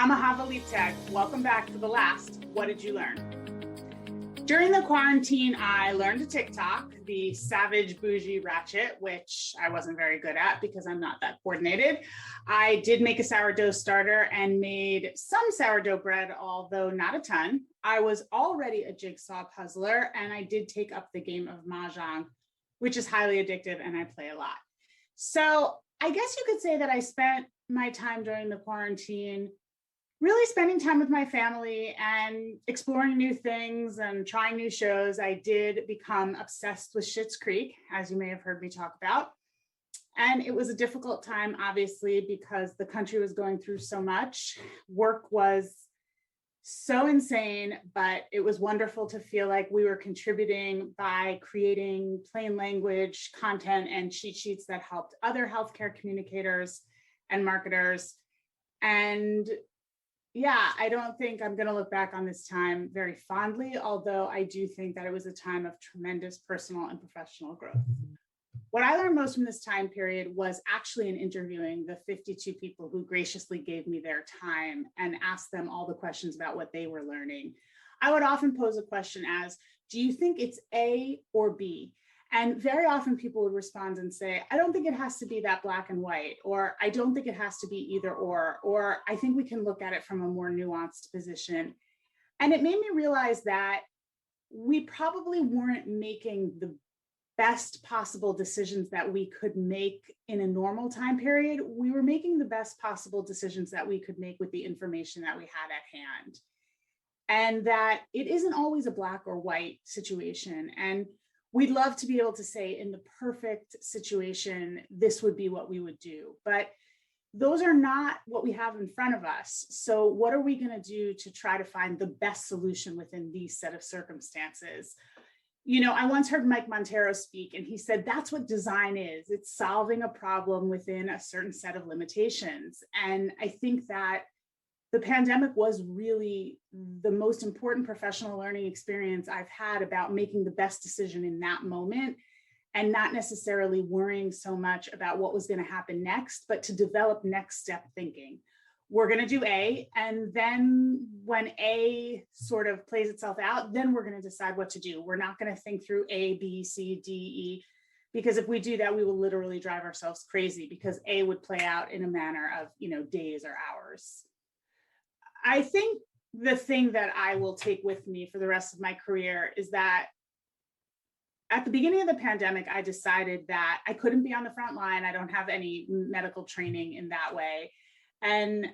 I'm Ahava Leibtag. Welcome back to the last What Did You Learn? During the quarantine, I learned to TikTok, the savage bougie ratchet, which I wasn't very good at because I'm not that coordinated. I did make a sourdough starter and made some sourdough bread, although not a ton. I was already a jigsaw puzzler, and I did take up the game of mahjong, which is highly addictive, and I play a lot. So I guess you could say that I spent my time during the quarantine really spending time with my family and exploring new things and trying new shows. I did become obsessed with Schitt's Creek, as you may have heard me talk about. And it was a difficult time, obviously, because the country was going through so much. Work was so insane, but it was wonderful to feel like we were contributing by creating plain language content and cheat sheets that helped other healthcare communicators and marketers. And yeah, I don't think I'm going to look back on this time very fondly, although I do think that it was a time of tremendous personal and professional growth. What I learned most from this time period was actually in interviewing the 52 people who graciously gave me their time and asked them all the questions about what they were learning. I would often pose a question as, do you think it's A or B? And very often people would respond and say, I don't think it has to be that black and white, or I don't think it has to be either or I think we can look at it from a more nuanced position. And it made me realize that we probably weren't making the best possible decisions that we could make in a normal time period. We were making the best possible decisions that we could make with the information that we had at hand. And that it isn't always a black or white situation. And we'd love to be able to say in the perfect situation, this would be what we would do, but those are not what we have in front of us. So what are we going to do to try to find the best solution within these set of circumstances? You know, I once heard Mike Monteiro speak, and he said, that's what design is. It's solving a problem within a certain set of limitations. And I think that the pandemic was really the most important professional learning experience I've had about making the best decision in that moment and not necessarily worrying so much about what was going to happen next, but to develop next step thinking. We're going to do A, and then when A sort of plays itself out, then we're going to decide what to do. We're not going to think through A, B, C, D, E, because if we do that, we will literally drive ourselves crazy because A would play out in a manner of, days or hours. I think the thing that I will take with me for the rest of my career is that at the beginning of the pandemic, I decided that I couldn't be on the front line. I don't have any medical training in that way. And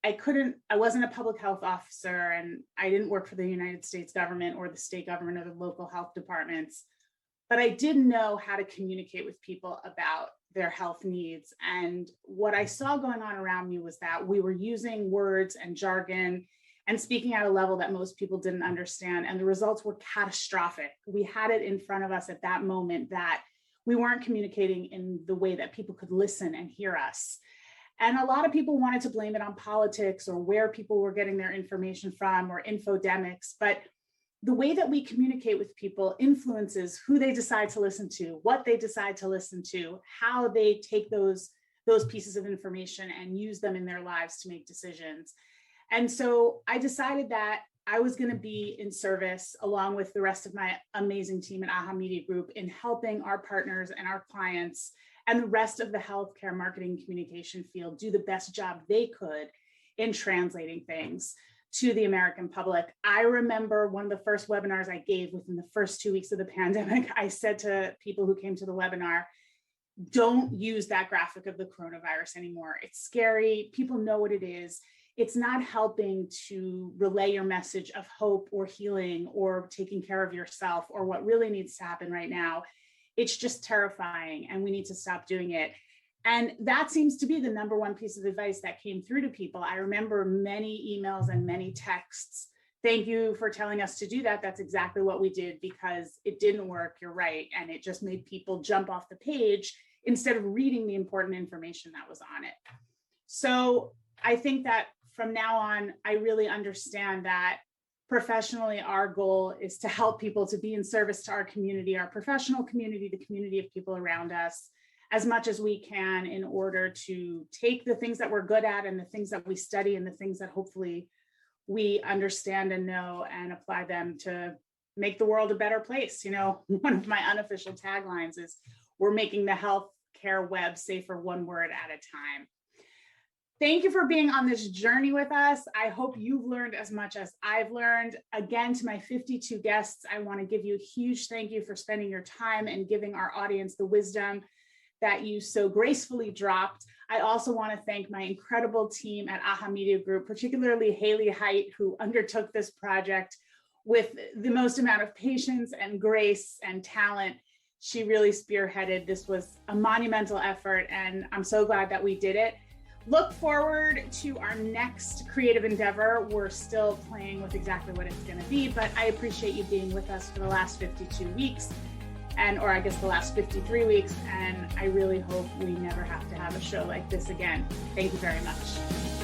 I wasn't a public health officer, and I didn't work for the United States government or the state government or the local health departments, but I did know how to communicate with people about their health needs. And what I saw going on around me was that we were using words and jargon and speaking at a level that most people didn't understand. And the results were catastrophic. We had it in front of us at that moment that we weren't communicating in the way that people could listen and hear us. And a lot of people wanted to blame it on politics or where people were getting their information from or infodemics. But the way that we communicate with people influences who they decide to listen to, what they decide to listen to, how they take those pieces of information and use them in their lives to make decisions. And so I decided that I was going to be in service along with the rest of my amazing team at Ahava Media Group in helping our partners and our clients and the rest of the healthcare marketing communication field do the best job they could in translating things to the American public. I remember one of the first webinars I gave within the first 2 weeks of the pandemic. I said to people who came to the webinar, don't use that graphic of the coronavirus anymore. It's scary. People know what it is. It's not helping to relay your message of hope or healing or taking care of yourself or what really needs to happen right now. It's just terrifying, and we need to stop doing it. And that seems to be the number one piece of advice that came through to people. I remember many emails and many texts. Thank you for telling us to do that. That's exactly what we did because it didn't work. You're right. And it just made people jump off the page instead of reading the important information that was on it. So I think that from now on, I really understand that professionally, our goal is to help people to be in service to our community, our professional community, the community of people around us. as much as we can in order to take the things that we're good at and the things that we study and the things that hopefully we understand and know and apply them to make the world a better place. You know, one of my unofficial taglines is, we're making the healthcare web safer one word at a time. Thank you for being on this journey with us. I hope you've learned as much as I've learned. Again, to my 52 guests, I want to give you a huge thank you for spending your time and giving our audience the wisdom that you so gracefully dropped. I also want to thank my incredible team at Ahava Media Group, particularly Haley Height, who undertook this project with the most amount of patience and grace and talent. She really spearheaded. This was a monumental effort, and I'm so glad that we did it. Look forward to our next creative endeavor. We're still playing with exactly what it's going to be, but I appreciate you being with us for the last 52 weeks, or I guess the last 53 weeks, and I really hope we never have to have a show like this again. Thank you very much.